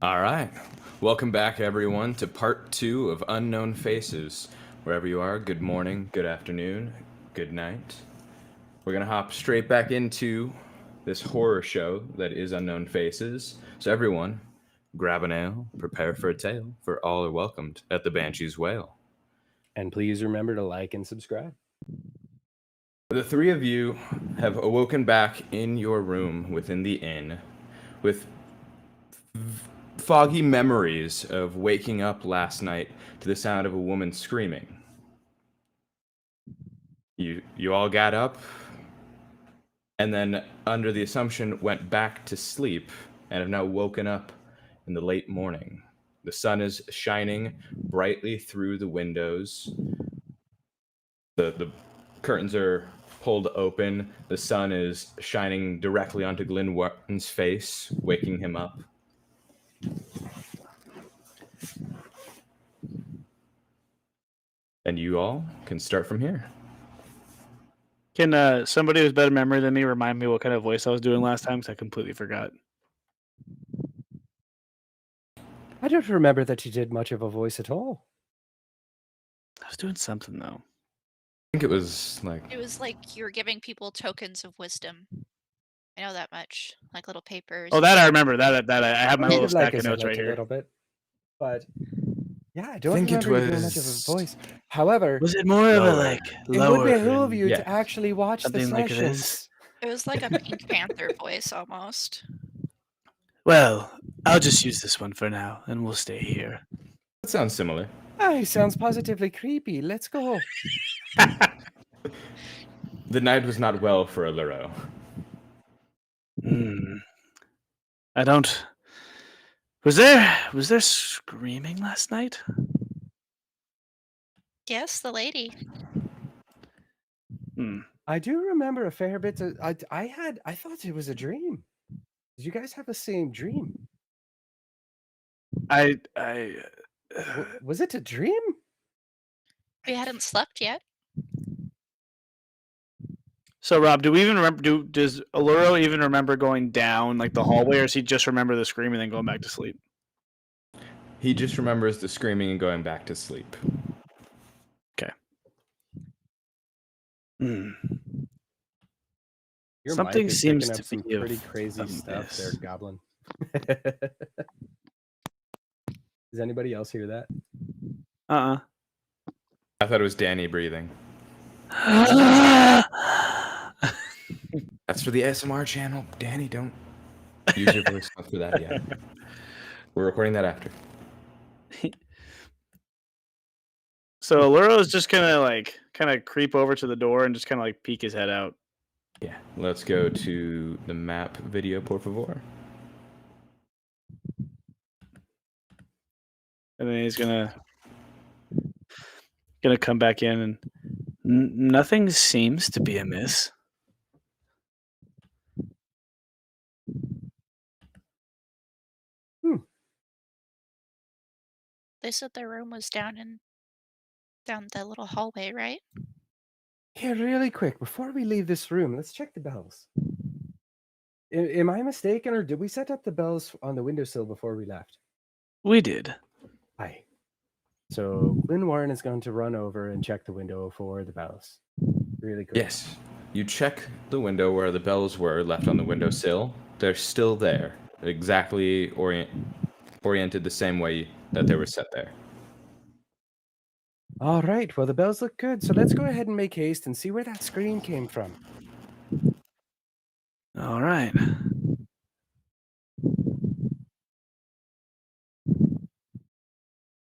All right. Welcome back, everyone, to part 2 of Unknown Faces. Wherever you are, good morning, good afternoon, good night. We're going to hop straight back into this horror show that is Unknown Faces. So, everyone, grab an ale, prepare for a tale, for all are welcomed at the Banshee's Wail. And please remember to like and subscribe. The three of you have awoken back in your room within the inn with foggy memories of waking up last night to the sound of a woman screaming. You all got up and then under the assumption went back to sleep and have now woken up in the late morning. The sun is shining brightly through the windows. The curtains are pulled open. The sun is shining directly onto Glenn Wharton's face, waking him up. And you all can start from here. Can somebody who's better memory than me remind me what kind of voice I was doing last time? Because I completely forgot. I don't remember that you did much of a voice at all. I was doing something though. I think it was like It was like you were giving people tokens of wisdom. I know that much. Like little papers. Oh, that I remember. That I have my Kind little of like stack of notes right a here. little bit, but yeah, I don't think it remember you doing much of a was- voice. However, Was it more of a Lower. like it would lower? behoove you yeah. to actually watch the Something like sessions. this? It was like a Pink Panther voice almost. Well, I'll just use this one for now, and we'll stay here. That sounds similar. Ah, he sounds positively creepy. Let's go. The night was not well for Alluro. I don't. Was there screaming last night? Yes, the lady. I do remember a fair bit. I thought it was a dream. Did you guys have the same dream? Was it a dream? We hadn't slept yet. So Rob, do we even remember? Does Alluro even remember going down like the hallway, or does he just remember the scream and then going back to sleep? He just remembers the screaming and going back to sleep. Okay. Your Something mic is seems picking to up some be pretty of crazy a stuff there, miss. Goblin. Does anybody else hear that? I thought it was Danny breathing. That's for the ASMR channel. Danny, don't use your voice for that yet. We're recording that after. So Alluro is just gonna kind of creep over to the door and just kind of like peek his head out. Yeah, let's go to the map video, por favor. And then he's gonna come back in, and nothing seems to be amiss. They said their room was down the little hallway, right? Here, really quick, before we leave this room, let's check the bells. Am I mistaken, or did we set up the bells on the windowsill before we left? We did. Aye. So Glenn Warren is going to run over and check the window for the bells. Really quick. Yes. You check the window where the bells were left on the windowsill. They're still there, exactly oriented the same way that they were set there. All right, well, the bells look good, so let's go ahead and make haste and see where that scream came from. All right.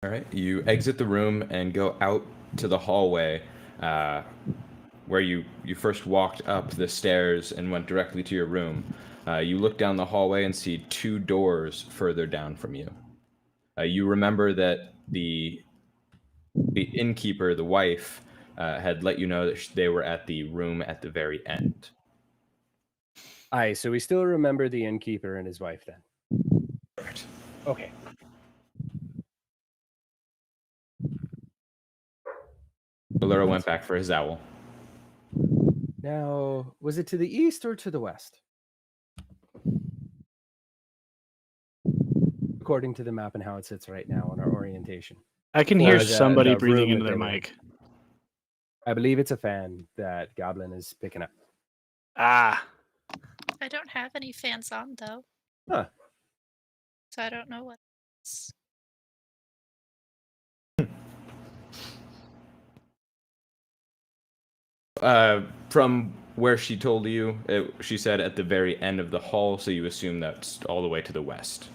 All right. You exit the room and go out to the hallway where you first walked up the stairs and went directly to your room. You look down the hallway and see two doors further down from you. You remember that the innkeeper, the wife, had let you know that they were at the room at the very end. Aye, so we still remember the innkeeper and his wife then. Correct. Okay. Alluro went back for his owl. Now, was it to the east or to the west? The according to the map and how it sits right now on our orientation. I can For hear the- somebody the breathing room into that their they were in. mic. I believe it's a fan that Goblin is picking up. Ah, I don't have any fans on though, Huh. so I don't know what it's. From where she told you, she said at the very end of the hall, so you assume that's all the way to the west.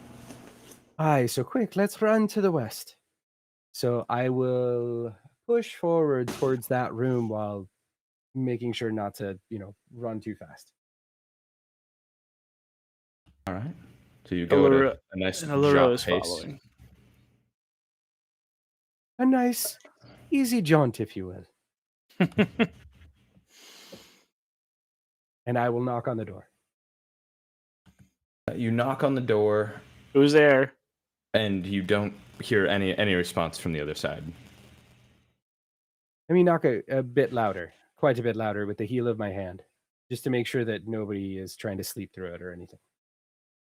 Aye, so quick, let's run to the west. So I will push forward towards that room while making sure not to, run too fast. All right. So you go Allura, at a nice and Allura jaunt is pace. following. A nice, easy jaunt, if you will. And I will knock on the door. You knock on the door, Who's there? and you don't hear any response from the other side. Let me knock a bit louder, quite a bit louder with the heel of my hand, just to make sure that nobody is trying to sleep through it or anything.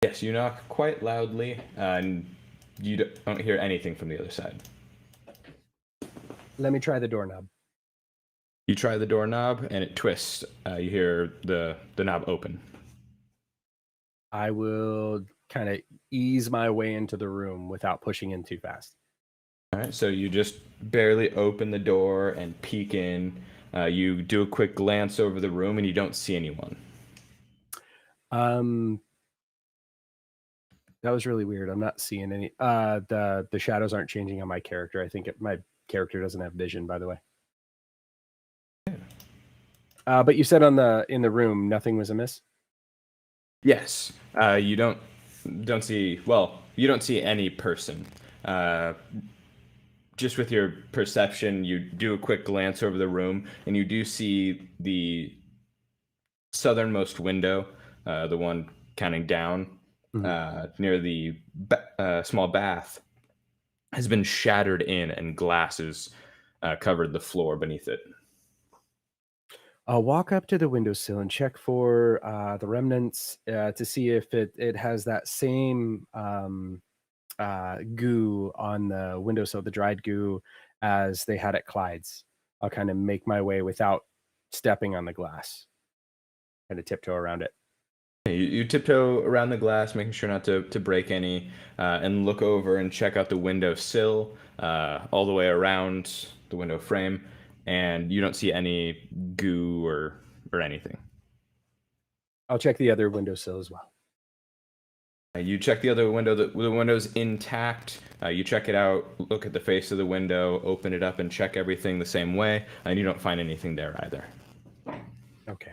Yes, you knock quite loudly, and you don't hear anything from the other side. Let me try the doorknob. You try the doorknob, and it twists. You hear the knob open. I will kind of ease my way into the room without pushing in too fast. All right, so you just barely open the door and peek in. You do a quick glance over the room, and you don't see anyone. That was really weird. I'm not seeing any. The shadows aren't changing on my character. I think my character doesn't have vision, by the way. But you said in the room nothing was amiss. Yes, you don't see. Well, you don't see any person. Just with your perception, you do a quick glance over the room, and you do see the southernmost window, the one counting down, near the small bath, has been shattered in, and glasses covered the floor beneath it. I'll walk up to the windowsill and check for the remnants to see if it has that same goo on the windowsill, the dried goo, as they had at Clyde's. I'll kind of make my way without stepping on the glass, kind of tiptoe around it. You tiptoe around the glass, making sure not to break any, and look over and check out the windowsill all the way around the window frame, and you don't see any goo or anything. I'll check the other windowsill as well. You check the other window. The window's intact. You check it out, look at the face of the window, open it up, and check everything the same way, and you don't find anything there either. Okay.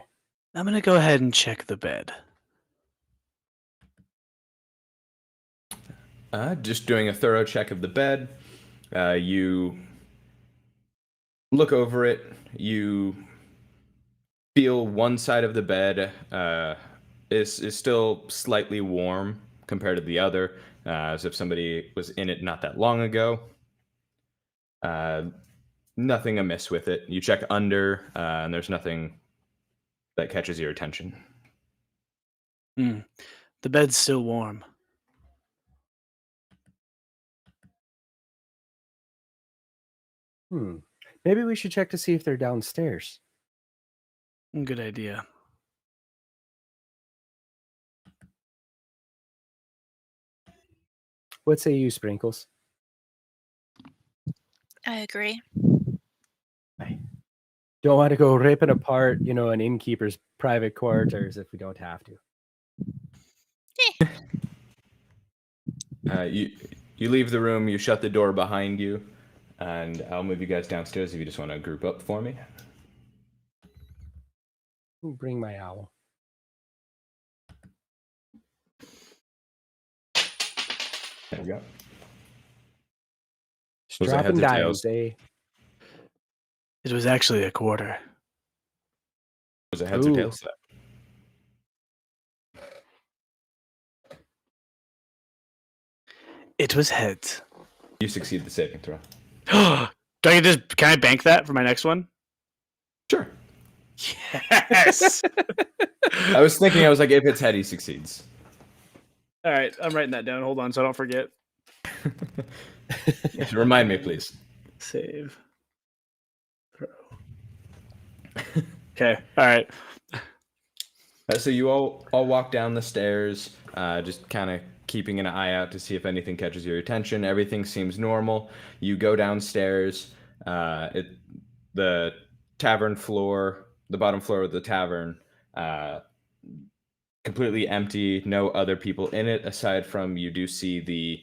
I'm going to go ahead and check the bed. Just doing a thorough check of the bed. You look over it. You feel one side of the bed is still slightly warm compared to the other, as if somebody was in it not that long ago. Nothing amiss with it. You check under, and there's nothing that catches your attention. The bed's still warm. Maybe we should check to see if they're downstairs. Good idea. What say you, Sprinkles? I agree. Don't want to go ripping apart, an innkeeper's private quarters if we don't have to. You leave the room. You shut the door behind you, and I'll move you guys downstairs if you just want to group up for me. Bring my owl. There we go. Just dropping dimes, eh? It was actually a quarter. Was it heads or tails set? It was heads. You succeed the saving throw. Can I bank that for my next one? Sure. Yes. I was thinking, if it's head, he succeeds. All right, I'm writing that down. Hold on, so I don't forget. Yes, remind me, please. Save. Throw. Okay. All right. So you all walk down the stairs, just kind of keeping an eye out to see if anything catches your attention. Everything seems normal. You go downstairs. The tavern floor, the bottom floor of the tavern, uh, completely empty. No other people in it aside from you do see the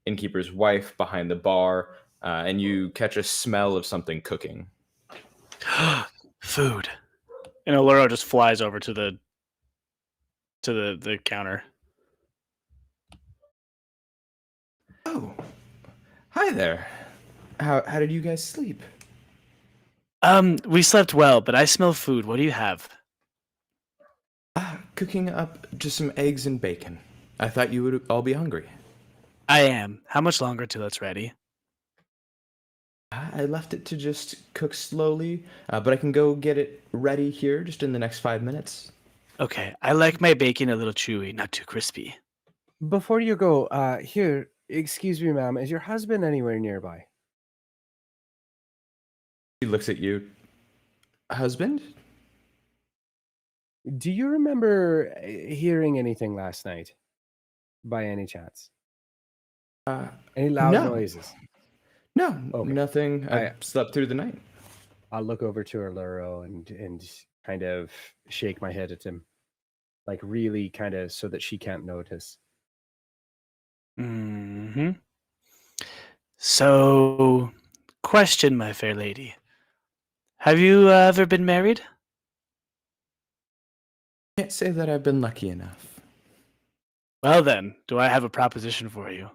innkeeper's wife behind the bar, and you catch a smell of something cooking. Food. And Allura just flies over to the counter. Oh, hi there. How did you guys sleep? We slept well, but I smell food. What do you have? Cooking up just some eggs and bacon. I thought you would all be hungry. I am. How much longer till it's ready? I left it to just cook slowly, but I can go get it ready here just in the next 5 minutes. Okay. I like my bacon a little chewy, not too crispy. Before you go, here, excuse me, ma'am, is your husband anywhere nearby? He looks at you. Husband? Do you remember hearing anything last night, by any chance? Any loud no. noises? No, Okay. nothing. I slept through the night. I'll look over to Orluro and kind of shake my head at him, like really kind of so that she can't notice. Hmm. So, question, my fair lady. Have you ever been married? Can't say that I've been lucky enough. Well then, do I have a proposition for you?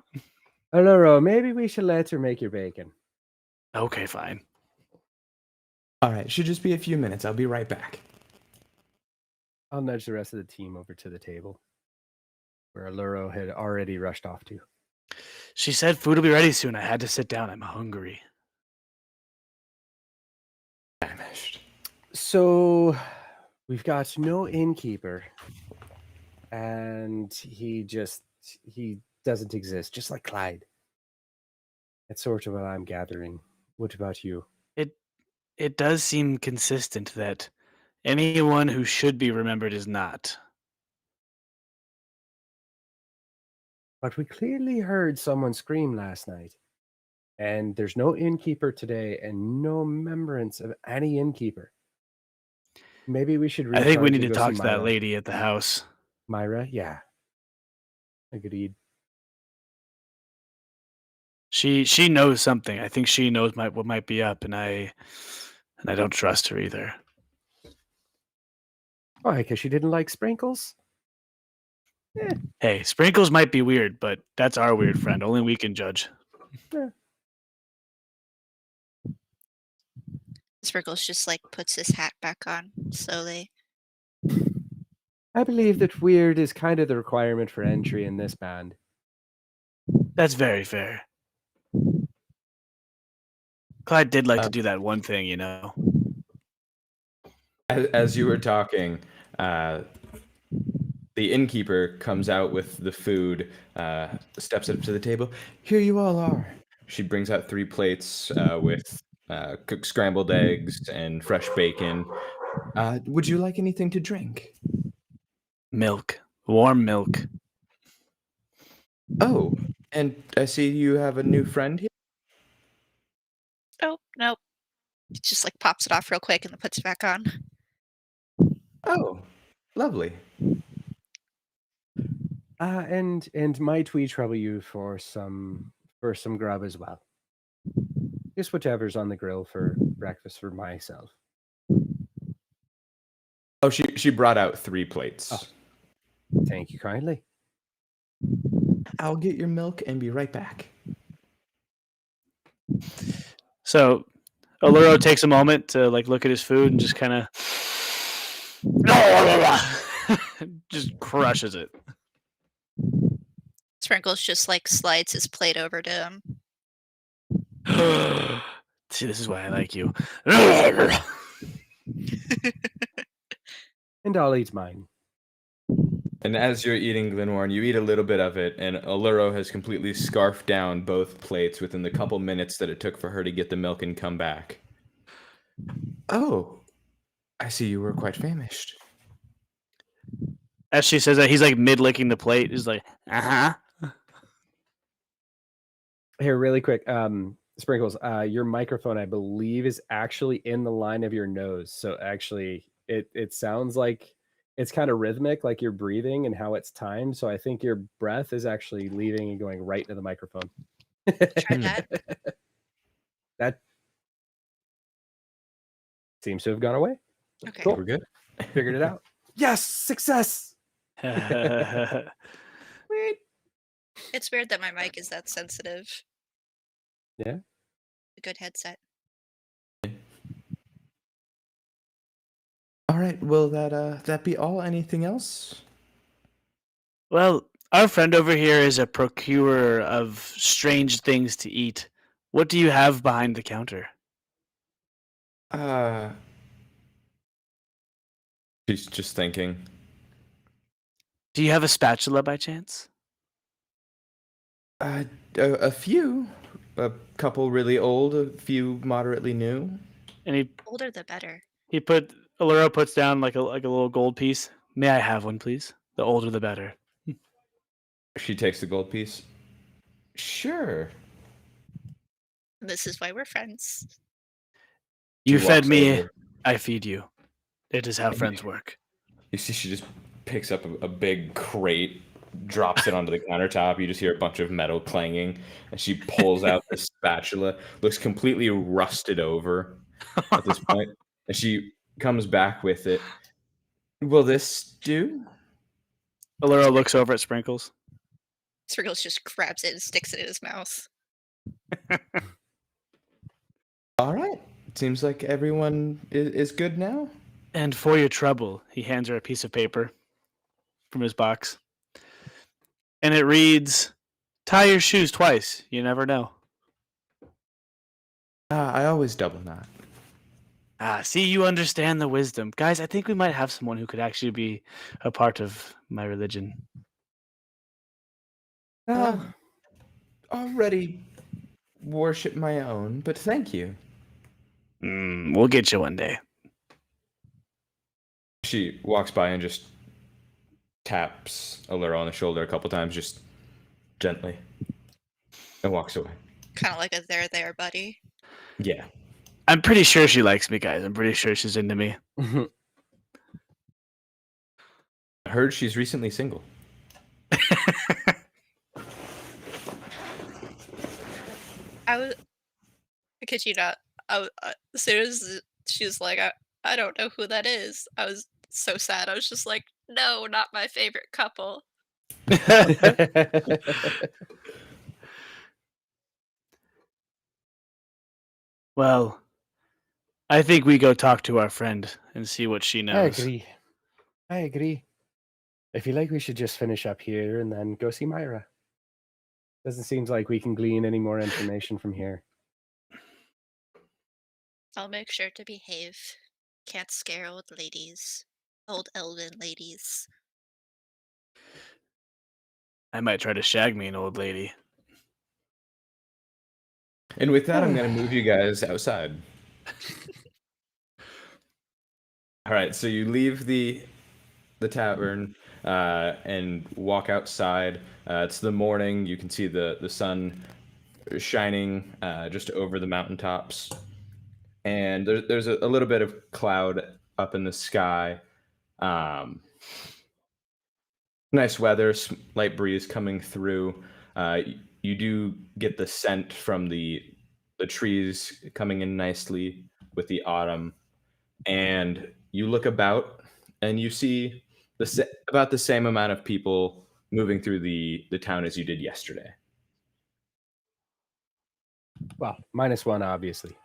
Orluro, maybe we should let her make your bacon. Okay, fine. All right, should just be a few minutes. I'll be right back. I'll nudge the rest of the team over to the table, where Orluro had already rushed off to. She said food will be ready soon. I had to sit down. I'm hungry. Famished. So, we've got no innkeeper, and he doesn't exist, just like Clyde. That's sort of what I'm gathering. What about you? It does seem consistent that anyone who should be remembered is not. But we clearly heard someone scream last night, and there's no innkeeper today, and no remembrance of any innkeeper. Maybe we should. I think we recharge need and to go talk see to that Myra. lady at the house. Myra, yeah, agreed. She knows something. I think she knows what might be up, and I don't trust her either. Why? Because she didn't like sprinkles. Hey, sprinkles might be weird, but that's our weird friend. Only we can judge. Sprinkles just like puts his hat back on slowly. I believe that weird is kind of the requirement for entry in this band. That's very fair. Clyde did like to do that one thing, you know. As you were talking, the innkeeper comes out with the food, steps up to the table. Here you all are. She brings out 3 plates with cooked scrambled eggs and fresh bacon. Would you like anything to drink? Milk. Warm milk. Oh, and I see you have a new friend here. Oh, nope. He just like pops it off real quick and then puts it back on. Oh, lovely. And might we trouble you for some grub as well? Just whatever's on the grill for breakfast for myself. Oh, she brought out 3 plates. Oh. Thank you kindly. I'll get your milk and be right back. So, Alluro takes a moment to like look at his food and just kind of just crushes it. Sprinkles just like slides his plate over to him. See, this is why I like you. And I'll eat mine. And as you're eating Glenwarn, you eat a little bit of it, and Alluro has completely scarfed down both plates within the couple minutes that it took for her to get the milk and come back. Oh, I see you were quite famished. As she says that, he's like mid licking the plate. He's like, Here, really quick, Sprinkles, your microphone, I believe, is actually in the line of your nose. So actually, it sounds like it's kind of rhythmic, like you're breathing and how it's timed. So I think your breath is actually leaving and going right into the microphone. Try that. That seems to have gone away. Okay. Cool. We're good. Figured it out. Yes, success. "Ah." Sweet. It's weird that my mic is that sensitive. Yeah. A good headset. All right. Will that be all? Anything else? Well, our friend over here is a procurer of strange things to eat. What do you have behind the counter? Uh, she's just thinking. Do you have a spatula by chance? Uh, a few, a couple really old, a few moderately new. And The older the better. Allura puts down like a little gold piece. May I have one, please? The older the better. She takes the gold piece. Sure. This is why we're friends. You She fed walks me, over. I feed you. It is how friends work. You see, she just picks up a big crate, drops it onto the countertop. You just hear a bunch of metal clanging, and she pulls out this spatula. Looks completely rusted over at this point, and she comes back with it. Will this do? Allura looks over at Sprinkles. Sprinkles just grabs it and sticks it in his mouth. All right. Seems like everyone is good now. And for your trouble, he hands her a piece of paper from his box. And it reads, tie your shoes twice. You never know. I always double knot. Ah, see, you understand the wisdom. Guys, I think we might have someone who could actually be a part of my religion. Already worship my own, but thank you. We'll get you one day. She walks by and just taps Allura on the shoulder a couple times, just gently, and walks away. Kind of like a there, buddy. Yeah. I'm pretty sure she likes me, guys. I'm pretty sure she's into me. I heard she's recently single. I kid you not. As soon as she was like, I don't know who that is, I was so sad. I was just like, no, not my favorite couple. Well, I think we go talk to our friend and see what she I knows. agree. I feel like we should just finish up here and then go see Myra. Doesn't seem like we can glean any more information from here. I'll make sure to behave. Can't scare old ladies. Old elven ladies. I might try to shag me an old lady. And with that, I'm going to move you guys outside. All right, so you leave the tavern and walk outside. It's the morning. You can see the sun shining just over the mountaintops. And there's a little bit of cloud up in the sky. Nice weather, light breeze coming through. You do get the scent from the trees coming in nicely with the autumn, and you look about and you see about the same amount of people moving through the town as you did yesterday. Well, -1, obviously.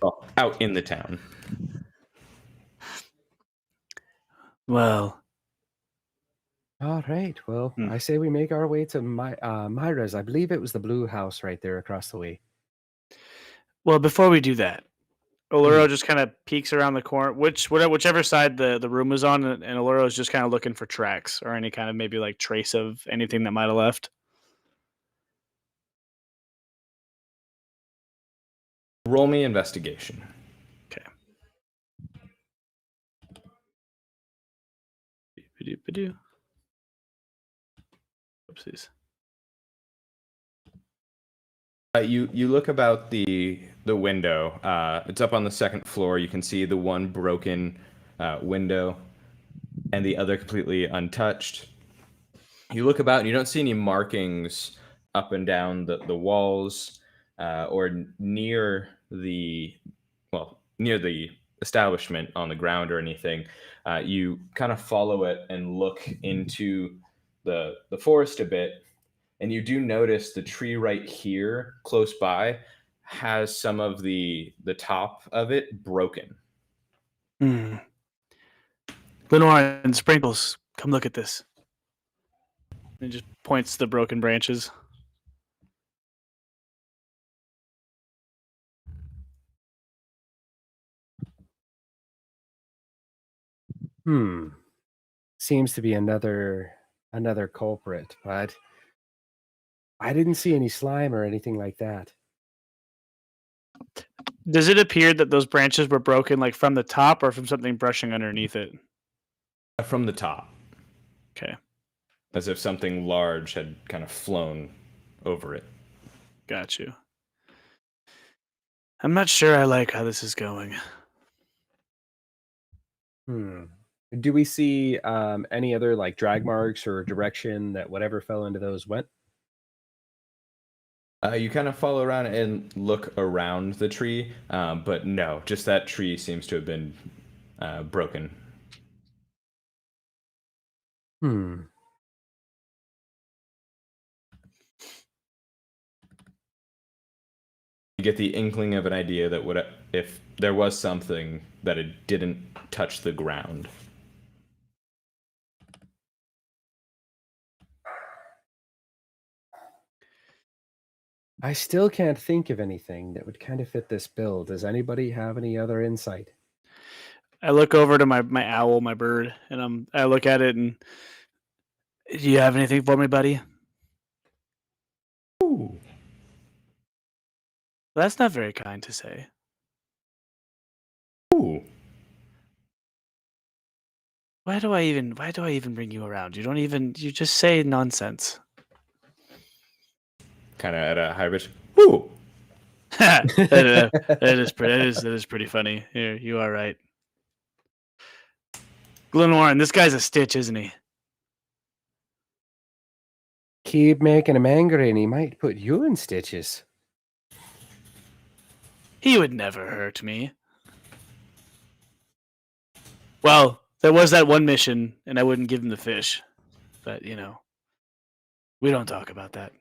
Well, out in the town. Well, All right. Well, I say we make our way to Myra's. I believe it was the blue house right there across the way. well, before we do that, Oluro just kind of peeks around the corner, whichever side the room is on, and Oluro is just kind of looking for tracks or any kind of maybe like trace of anything that might have left. Roll me investigation. Okay. Ba-do-ba-do. Oopsies. You look about the window. It's up on the second floor. You can see the one broken window and the other completely untouched. You look about and you don't see any markings up and down the walls or near the establishment on the ground or anything. You kind of follow it and look into the forest a bit, and you do notice the tree right here close by has some of the top of it broken. Lenoir and Sprinkles, come look at this. And just points to the broken branches. Seems to be another culprit, but I didn't see any slime or anything like that. Does it appear that those branches were broken like from the top or from something brushing underneath it? From the top. Okay. As if something large had kind of flown over it. Got you. I'm not sure I like how this is going. Do we see any other like drag marks or direction that whatever fell into those went? You kind of follow around and look around the tree, but no, just that tree seems to have been broken. You get the inkling of an idea that if there was something that it didn't touch the ground. I still can't think of anything that would kind of fit this bill. Does anybody have any other insight? I look over to my owl, my bird, and I look at it and, do you have anything for me, buddy? Ooh. That's not very kind to say. Ooh. Why do I even bring you around? You just say nonsense. Kind of at a high pitch. Ooh. that is pretty funny. Here, you are right. Glenwarren, this guy's a stitch, isn't he? Keep making him angry and he might put you in stitches. He would never hurt me. Well, there was that one mission, and I wouldn't give him the fish. But, we don't talk about that.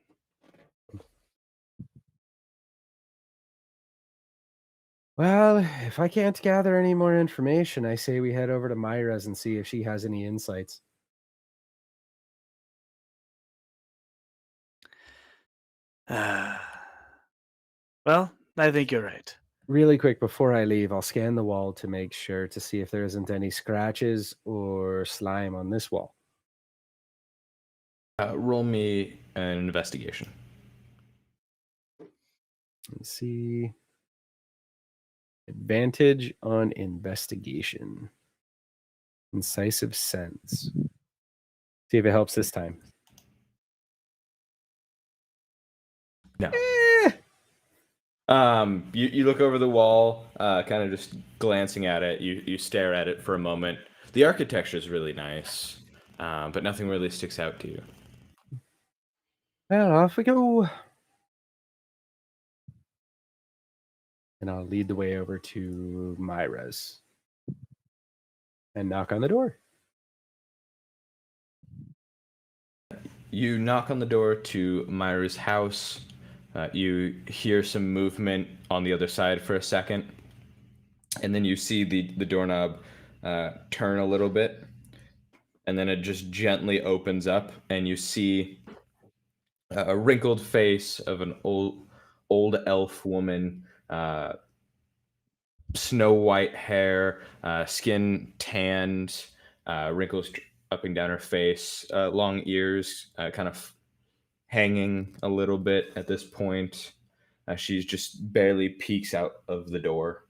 Well, if I can't gather any more information, I say we head over to Myra's and see if she has any insights. Well, I think you're right. Really quick before I leave, I'll scan the wall to make sure to see if there isn't any scratches or slime on this wall. Roll me an investigation. Let's see. Advantage on investigation. Incisive sense. See if it helps this time. No. You look over the wall, kind of just glancing at it. You stare at it for a moment. The architecture is really nice, but nothing really sticks out to you. Well, off we go. And I'll lead the way over to Myra's and knock on the door. You knock on the door to Myra's house. You hear some movement on the other side for a second, and then you see the doorknob turn a little bit, and then it just gently opens up, and you see a wrinkled face of an old elf woman snow white hair, skin tanned, wrinkles up and down her face, long ears, kind of hanging a little bit at this point. She's just barely peeks out of the door.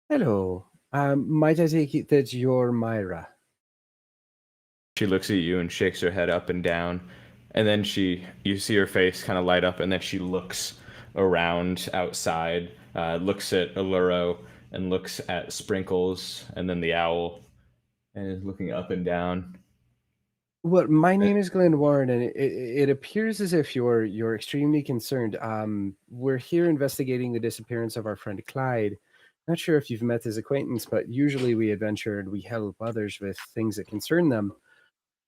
Hello. Might I take it that you're Myra? She looks at you and shakes her head up and down, and then you see her face kind of light up, and then she looks around outside, looks at Alluro, and looks at Sprinkles, and then the owl, and is looking up and down. Well, my name is Glenn Warren, and it appears as if you're extremely concerned. We're here investigating the disappearance of our friend Clyde. Not sure if you've met his acquaintance, but usually we adventure and we help others with things that concern them.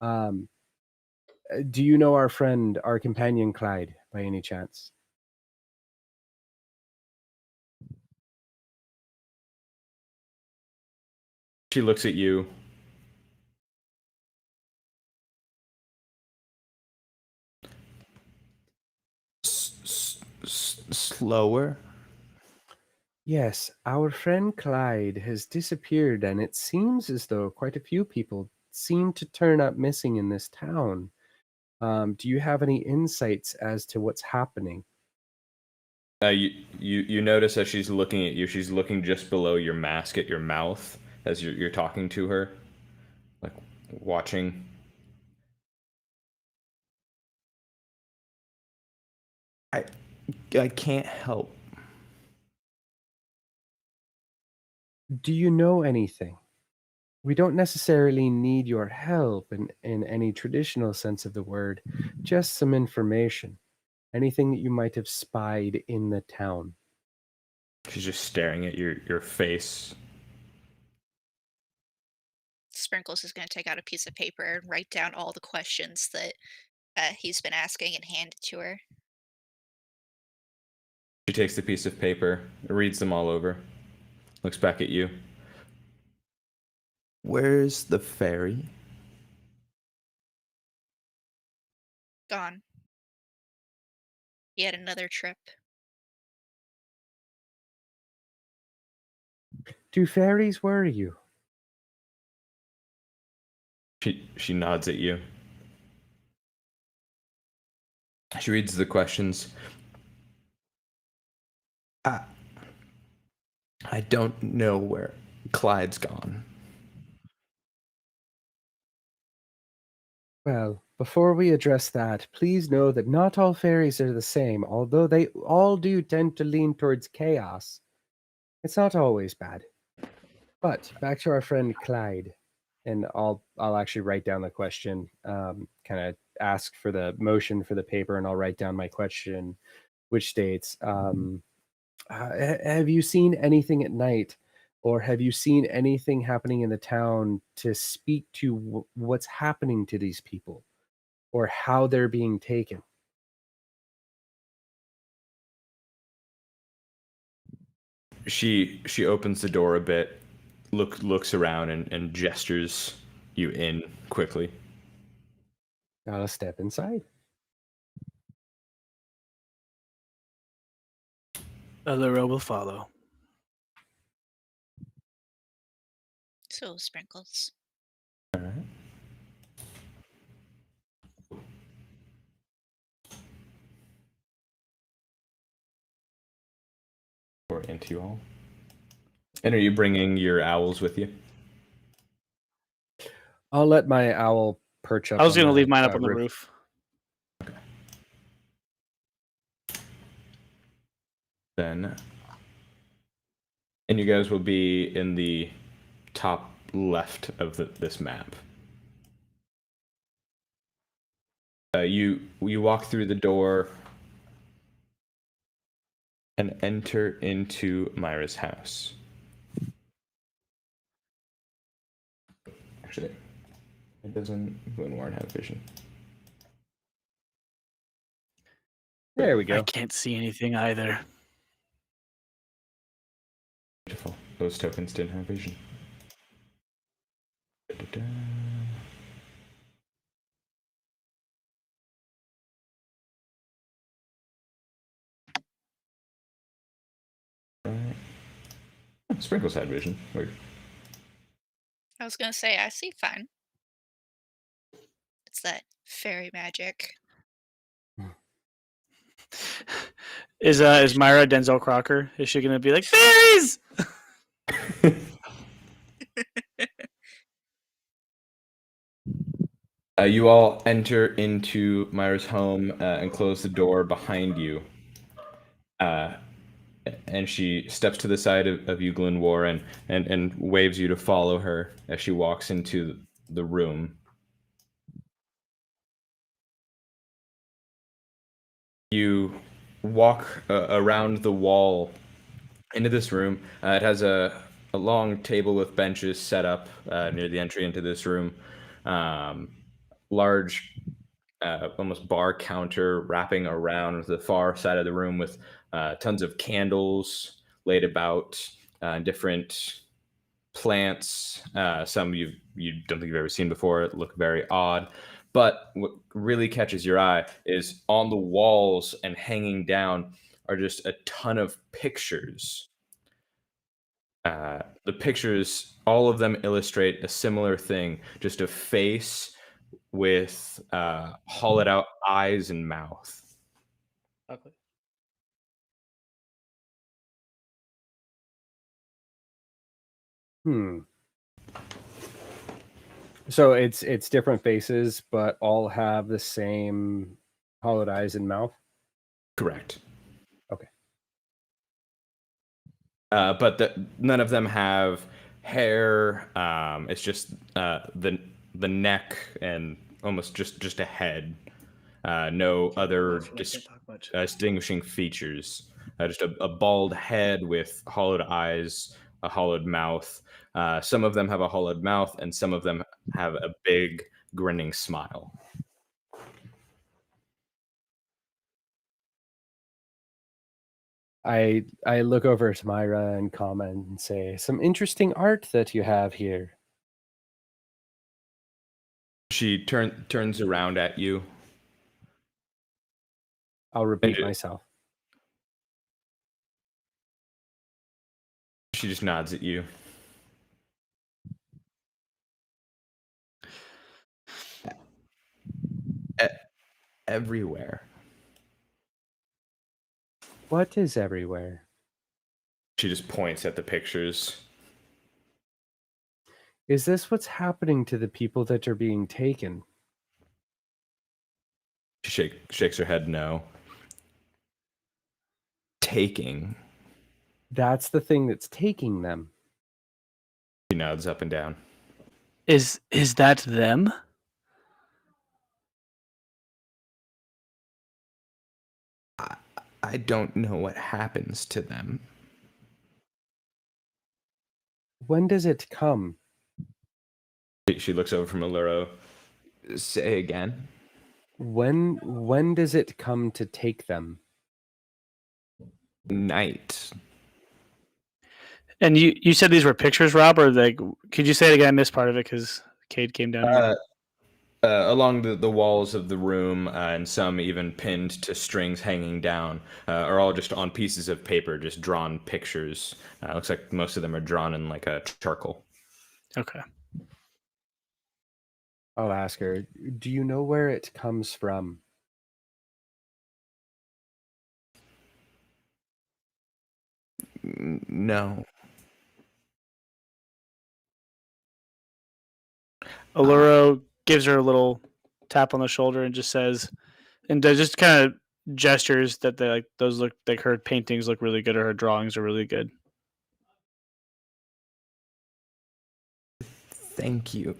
Um, do you know our friend, our companion Clyde, by any chance? She looks at you. Slower. Yes, our friend Clyde has disappeared, and it seems as though quite a few people seem to turn up missing in this town. Do you have any insights as to what's happening? You notice as she's looking at you, she's looking just below your mask at your mouth as you're talking to her, like watching. I I can't help. Do you know anything? We don't necessarily need your help in any traditional sense of the word, just some information. Anything that you might have spied in the town. She's just staring at your face. Sprinkles is going to take out a piece of paper and write down all the questions that he's been asking and hand it to her. She takes the piece of paper, reads them all over, looks back at you. Where's the fairy? Gone. He had another trip. Do fairies worry you? She nods at you. She reads the questions. I I don't know where Clyde's gone. Well, before we address that, please know that not all fairies are the same, although they all do tend to lean towards chaos. It's not always bad. But back to our friend Clyde, and I'll actually write down the question, kind of ask for the motion for the paper, and I'll write down my question, which states, "Have you seen anything at night, or have you seen anything happening in the town to speak to what's happening to these people, or how they're being taken?" She opens the door a bit, looks around and gestures you in quickly. I'll step inside. Alluro will follow. So Sprinkles. All right. Or into you all. And are you bringing your owls with you? I'll let my owl perch I up was on going to leave the mine up on the roof. roof. Then, and you guys will be in the top left of this map. You walk through the door and enter into Myra's house. Actually, it doesn't Glen Warren have vision. There we I go. can't see anything either. Beautiful. Those tokens didn't have vision. Da-da-da. Sprinkles had vision. Weird. I was gonna say I see fine. It's that fairy magic. Is Myra Denzel Crocker? Is she gonna be like fairies? You all enter into Myra's home and close the door behind you. And she steps to the side of you, Glenwar, and waves you to follow her as she walks into the room. You walk around the wall into this room. It has a long table with benches set up near the entry into this room. Large, almost bar counter wrapping around the far side of the room with tons of candles laid about, different plants. Some you don't think you've ever seen before. Look very odd. But what really catches your eye is on the walls and hanging down are just a ton of pictures. The pictures, all of them illustrate a similar thing, just a face with hollowed out eyes and mouth. Ugly. So it's different faces, but all have the same hollowed eyes and mouth. Correct. Okay. But none of them have hair. It's just the neck and almost just a head. No other distinguishing features. Just a bald head with hollowed eyes, a hollowed mouth. Some of them have a hollowed mouth, and some of them have a big grinning smile. I look over to Myra and comment and say, "Some interesting art that you have here." She turns around at you. I'll repeat myself. She just nods at you. Everywhere. What is everywhere? She just points at the pictures. Is this what's happening to the people that are being taken? She shakes her head no. Taking. That's the thing that's taking them. She nods up and down. Is that them? I don't know what happens to them. When does it come? She looks over from Alluro. Say again. When does it come to take them? Night. And you said these were pictures, Rob, or like, could you say it again? I missed part of it because Cade came down here. Along the walls of the room, and some even pinned to strings hanging down, are all just on pieces of paper, just drawn pictures. Looks like most of them are drawn in like a charcoal. Okay. I'll ask her, do you know where it comes from? No. Alluro gives her a little tap on the shoulder and just says, and just kind of gestures that they like those look like her paintings look really good or her drawings are really good. Thank you.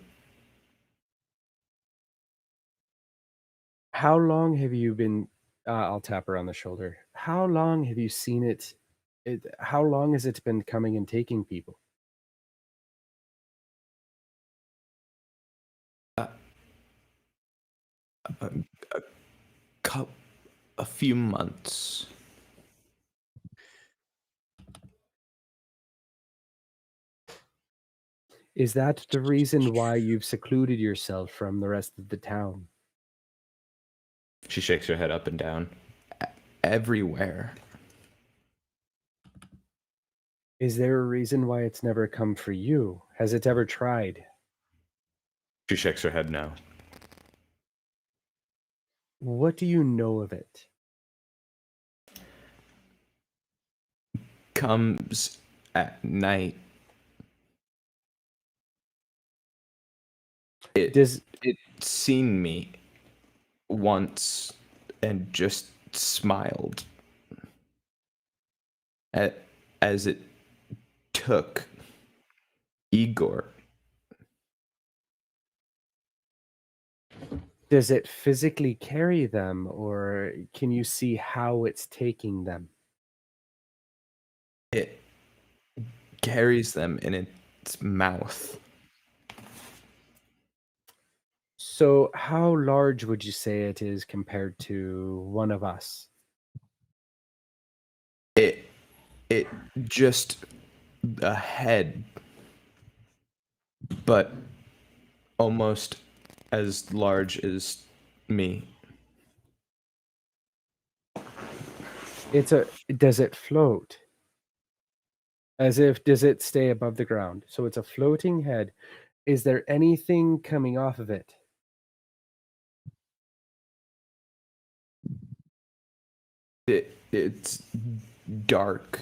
How long have you been? I'll tap her on the shoulder. How long have you seen it? How long has it been coming and taking people? A few months. Is that the reason why you've secluded yourself from the rest of the town? She shakes her head up and down. Everywhere. Is there a reason why it's never come for you? Has it ever tried? She shakes her head no. What do you know of it? Comes at night. Does It seen me once and just smiled at, as it took Igor. does it physically carry them, or can you see how it's taking them? It carries them in its mouth. So, how large would you say it is compared to one of us? It it just a head, but almost as large as me. Does it float? As if does it stay above the ground? So it's a floating head. Is there anything coming off of it? It's dark.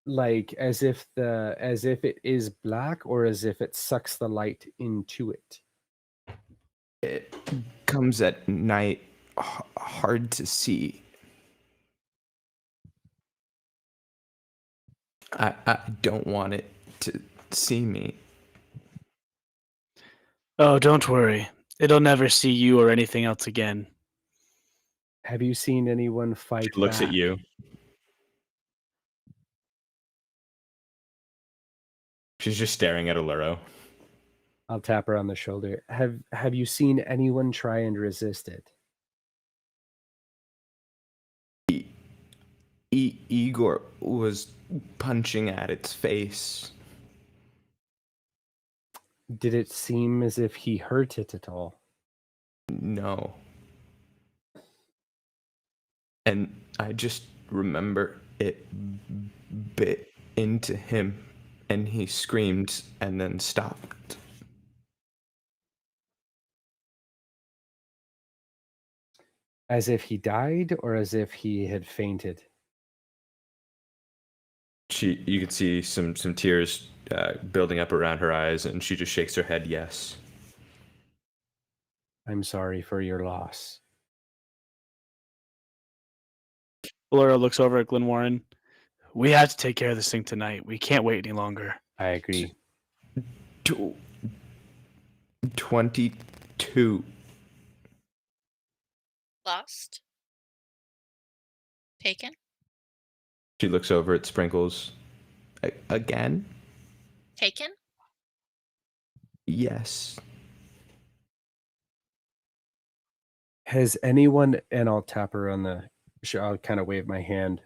Like as if it is black or as if it sucks the light into it? It comes at night, hard to see. I don't want it to see me. Oh, don't worry. It'll never see you or anything else again. Have you seen anyone She fight looks at back? you. She's just staring at Aluro. I'll tap her on the shoulder. Have you seen anyone try and resist it? Igor was punching at its face. Did it seem as if he hurt it at all? No. And I just remember it bit into him and he screamed and then stopped. As if he died or as if he had fainted? You could see some tears building up around her eyes, and she just shakes her head yes. I'm sorry for your loss. Laura looks over at Glenwarren. We have to take care of this thing tonight. We can't wait any longer. I agree. 22. Lost. Taken. She looks over at Sprinkles. Again? Taken. Yes. Has anyone, and I'll tap her on the, I'll kind of wave my hand.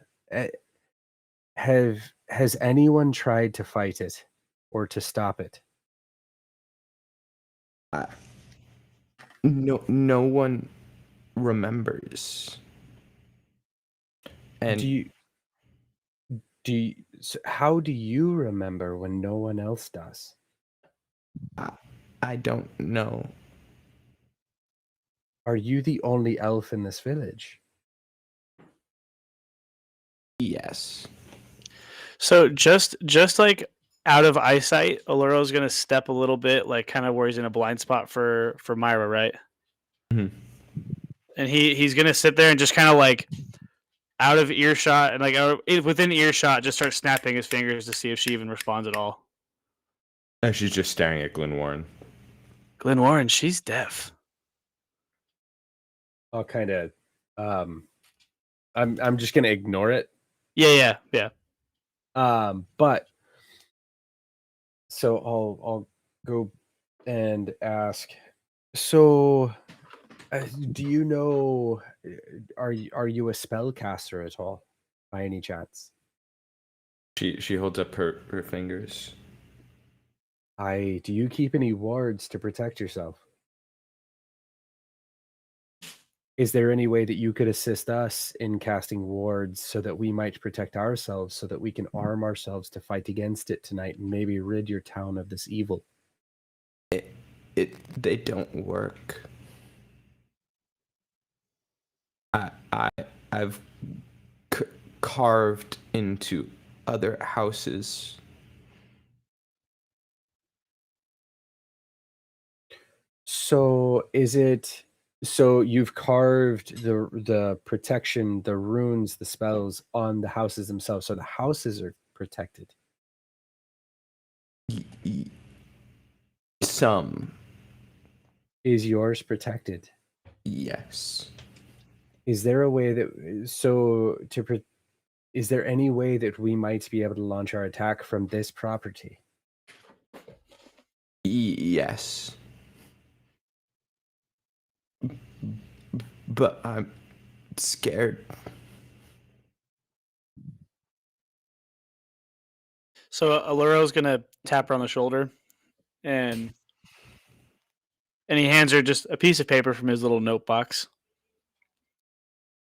Has anyone tried to fight it or to stop it? No one remembers. And how do you remember when no one else does? I don't know. Are you the only elf in this village? Yes. So just like out of eyesight, Aluro's gonna step a little bit, like kind of where he's in a blind spot for Myra, right? Mhm. And he's gonna sit there and just kind of like out of earshot and like within earshot, just start snapping his fingers to see if she even responds at all. And she's just staring at Glenwarren. Glenwarren, she's deaf. I'll kind of, I'm just gonna ignore it. Yeah. But so I'll go and ask. So, do you know? Are you a spellcaster at all, by any chance? She holds up her fingers. Do you keep any wards to protect yourself? Is there any way that you could assist us in casting wards so that we might protect ourselves, so that we can arm ourselves to fight against it tonight and maybe rid your town of this evil? They don't work. I I've c- carved into other houses. So you've carved the protection, the runes, the spells on the houses themselves, so the houses are protected. Y- y- some, Is yours protected? yes. Is there a way that so to pro is there any way that we might be able to launch our attack from this property? Yes. But I'm scared. So Aluro's gonna tap her on the shoulder, and he hands her just a piece of paper from his little note box.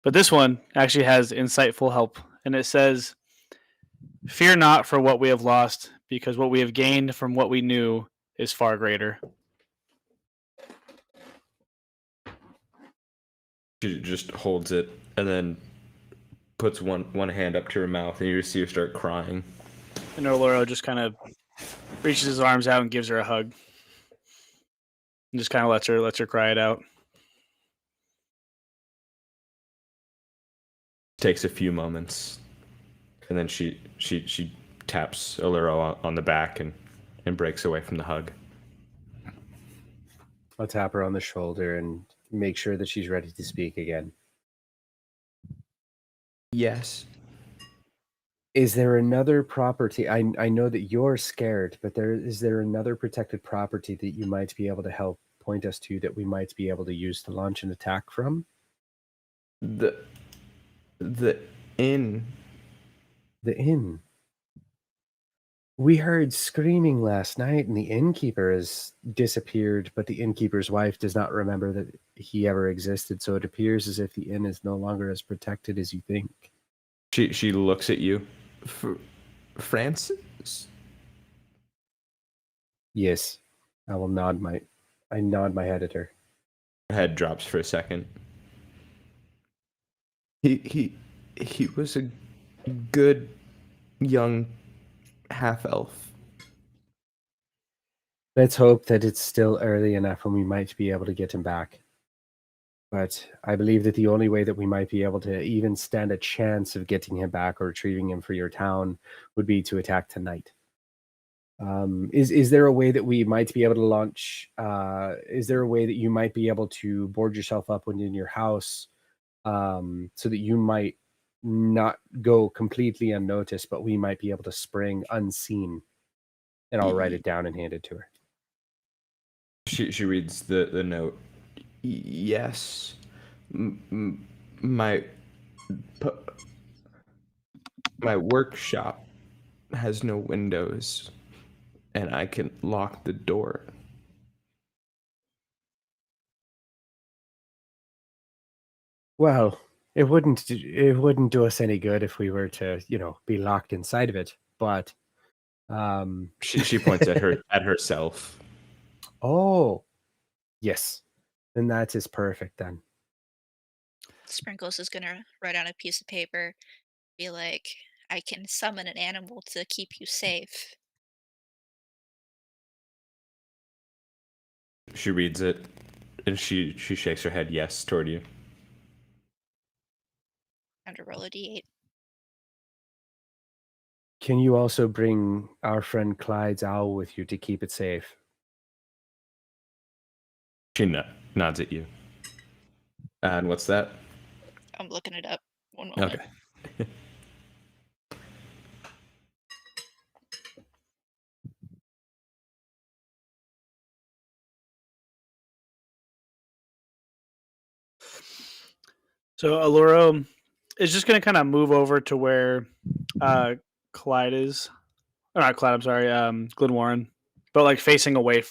But this one actually has insightful help, and it says, "Fear not for what we have lost, because what we have gained from what we knew is far greater." She just holds it and then puts one hand up to her mouth, and you just see her start crying. And Alluro just kind of reaches his arms out and gives her a hug, and just kind of lets her cry it out. Takes a few moments, and then she taps Olero on the back and breaks away from the hug. I'll tap her on the shoulder and make sure that she's ready to speak again. Yes. Is there another property? I know that you're scared, but is there another protected property that you might be able to help point us to that we might be able to use to launch an attack from? The inn. The inn. We heard screaming last night, and the innkeeper has disappeared, but the innkeeper's wife does not remember that he ever existed, so it appears as if the inn is no longer as protected as you think. She looks at you. Francis? Yes. I nod my head at her. Her head drops for a second. He was a good young half elf. Let's hope that it's still early enough when we might be able to get him back. But I believe that the only way that we might be able to even stand a chance of getting him back or retrieving him for your town would be to attack tonight. Is there a way that we might be able to launch? Is there a way that you might be able to board yourself up within your house, so that you might not go completely unnoticed, but we might be able to spring unseen? And I'll write it down and hand it to her. She reads the note. Yes. My my workshop has no windows, and I can lock the door. Well, it wouldn't do us any good if we were to, be locked inside of it. But She points at herself. oh, yes. Then that is perfect then. Sprinkles is gonna write on a piece of paper, be like, I can summon an animal to keep you safe. She reads it, and she shakes her head yes toward you. Time to roll a d8. Can you also bring our friend Clyde's owl with you to keep it safe? She nods at you. And what's that? I'm looking it up. One moment. Okay. So Alluro is just going to kind of move over to where Clyde is. Or not Clyde, I'm sorry, Glenwarren. But like facing away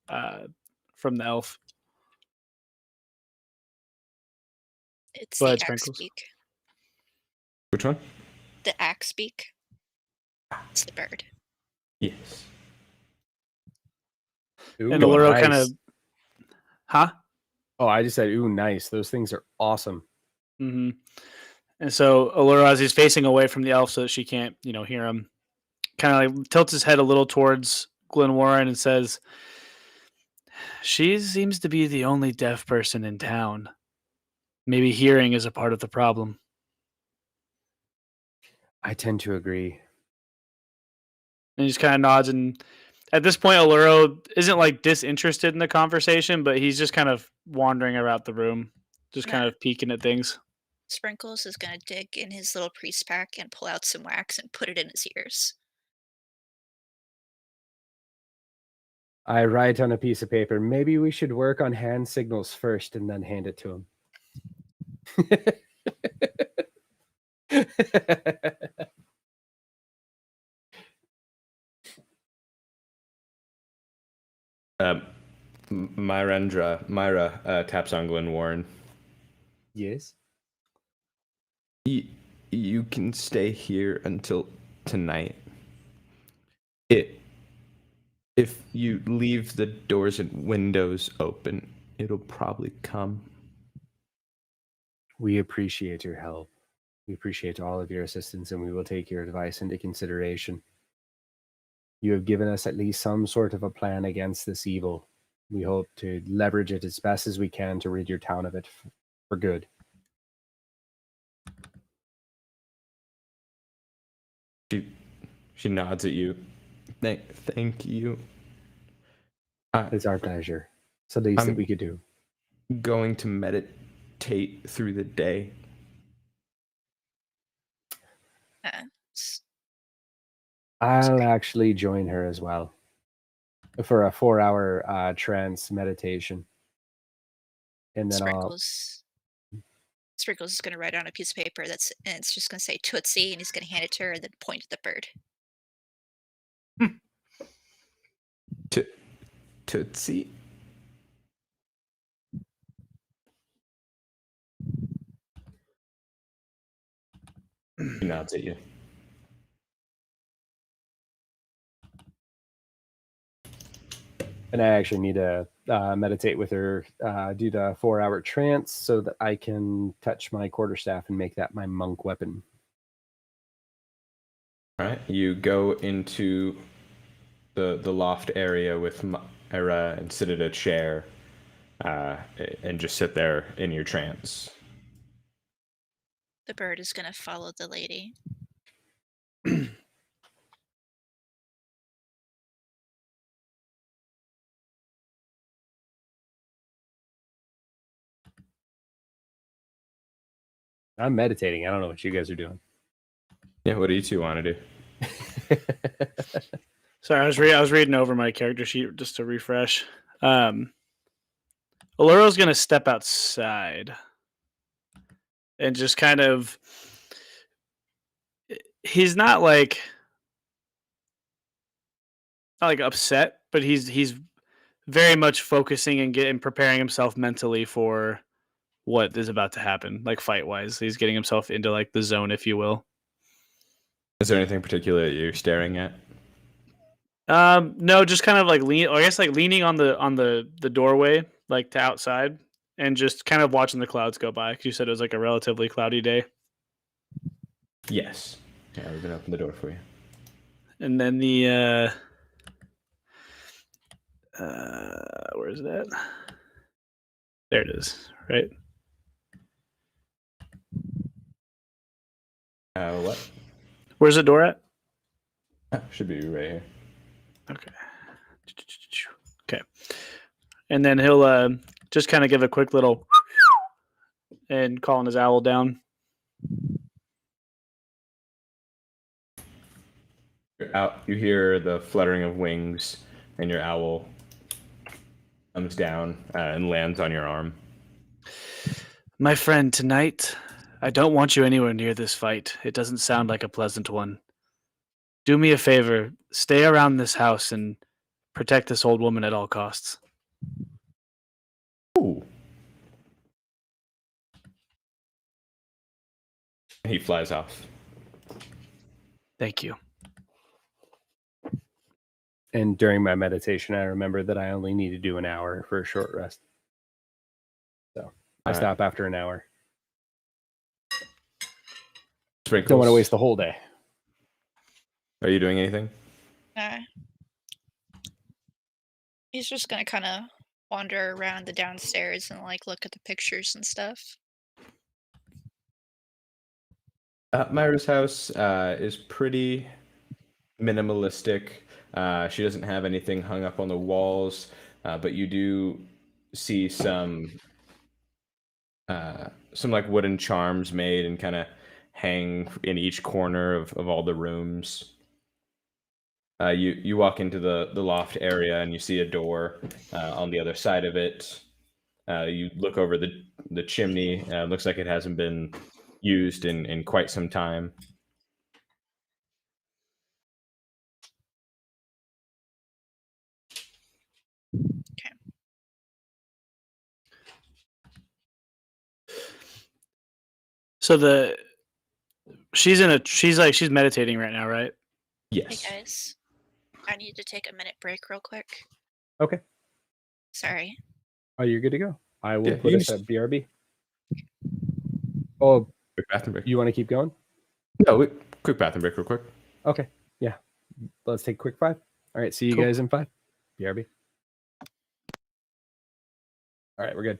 uh, from the elf. It's Go the ahead, axe Sprinkles. beak. Which one? The axe beak. It's the bird. Yes. Ooh, And Go on. Allura nice. kind of, huh? Oh, I just said, ooh, nice. Those things are awesome. Mm-hmm. And so Allura, as he's facing away from the elf so that she can't, hear him, kind of like tilts his head a little towards Glen Warren and says, "She seems to be the only deaf person in town. Maybe hearing is a part of the problem." I tend to agree. And he just kind of nods. And at this point, Allura isn't like disinterested in the conversation, but he's just kind of wandering around the room, just kind Nah. of peeking at things. Sprinkles is gonna dig in his little priest pack and pull out some wax and put it in his ears. I write on a piece of paper, maybe we should work on hand signals first and then hand it to him. Myra taps on Glen Warren. Yes. You can stay here until tonight. If you leave the doors and windows open, it'll probably come. We appreciate your help. We appreciate all of your assistance, and we will take your advice into consideration. You have given us at least some sort of a plan against this evil. We hope to leverage it as best as we can to rid your town of it for good. She nods at you. Thank you. It's our pleasure. It's the least that I'm we could do. going to meditate through the day. S- I'll actually join her as well for a 4-hour trance meditation. And then Sprinkles is gonna write on a piece of paper and it's just gonna say Tootsie, and he's gonna hand it to her and then point at the bird. Tootsie? She nods at you. and I actually need to meditate with her, do the 4-hour trance so that I can touch my quarterstaff and make that my monk weapon. All right. You go into the loft area with Myra and sit at a chair and just sit there in your trance. The bird is gonna follow the lady. I'm meditating. I don't know what you guys are doing. Yeah, what do you two want to do? Sorry, I was reading over my character sheet just to refresh. Allura's going to step outside and just kind of. He's not like upset, but he's very much focusing and preparing himself mentally for what is about to happen, like fight wise. He's getting himself into like the zone, if you will. Is there anything particular that you're staring at? No, just kind of like leaning on the doorway, like to outside, and just kind of watching the clouds go by. Because you said it was like a relatively cloudy day. Yes. Yeah, we're gonna open the door for you. And then the where is that? There it is. Right. What? Where's the door at? Should be right here. Okay. Okay. And then he'll just kind of give a quick little and calling his owl down. You're out. You hear the fluttering of wings, and your owl comes down and lands on your arm. My friend, tonight, I don't want you anywhere near this fight. It doesn't sound like a pleasant one. Do me a favor, stay around this house and protect this old woman at all costs. Ooh. He flies off. Thank you. And during my meditation, I remember that I only need to do an hour for a short rest. So I All right. stop after an hour. Sprinkles, Don't want to waste the whole day. are you doing anything? Uh, he's just gonna kind of wander around the downstairs and like look at the pictures and stuff. Myra's house is pretty minimalistic. She doesn't have anything hung up on the walls, but you do see some like wooden charms made and kind of hang in each corner of all the rooms. You walk into the loft area and you see a door on the other side of it. You look over the chimney. Looks like it hasn't been used in quite some time. Okay. So she's meditating right now, right? Hey Yes. guys, I need to take a minute break real quick. Okay. Sorry. Oh, you're good to go. I will Yeah, put you us just at BRB. Oh, quick bathroom break. you want to keep going? No, quick bathroom break, real quick. Okay. Yeah. Let's take a quick 5. All right. See you Cool. guys in 5. BRB. All right. We're good.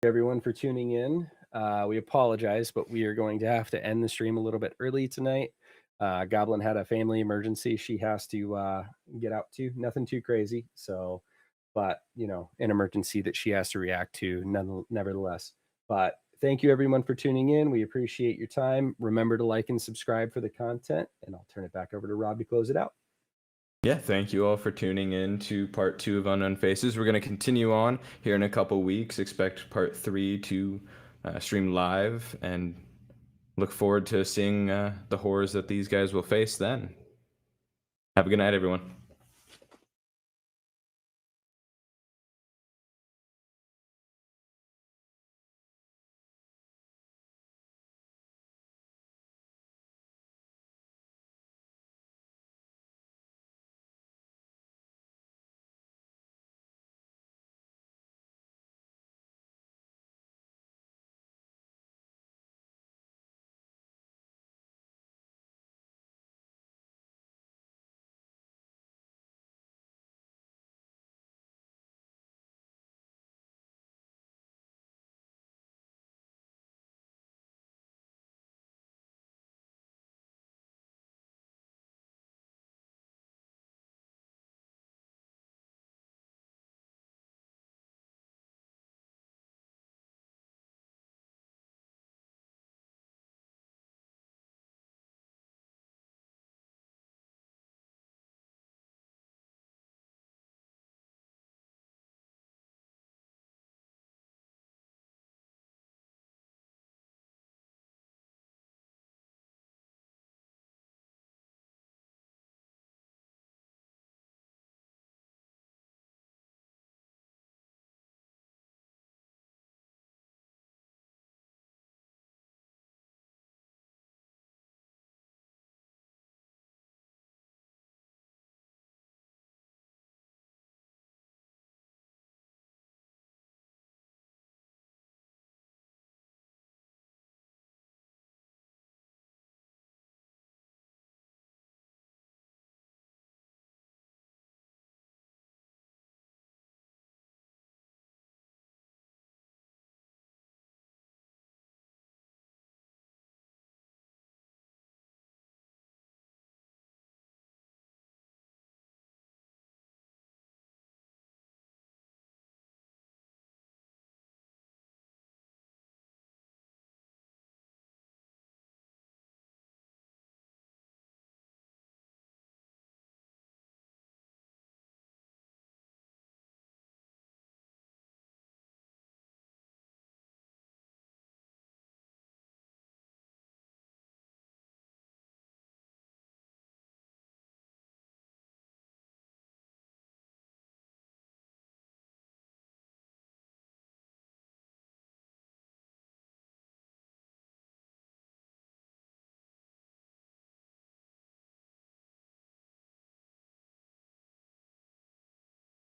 everyone for tuning in. We apologize, but we are going to have to end the stream a little bit early tonight. Goblin had a family emergency she has to get out to. Nothing too crazy. So, but an emergency that she has to react to nevertheless. But thank you everyone for tuning in. We appreciate your time. Remember to like and subscribe for the content, and I'll turn it back over to Rob to close it out. Yeah, thank you all for tuning in to part 2 of Unknown Faces. We're going to continue on here in a couple weeks. Expect part 3 to stream live, and look forward to seeing the horrors that these guys will face then. Have a good night, everyone.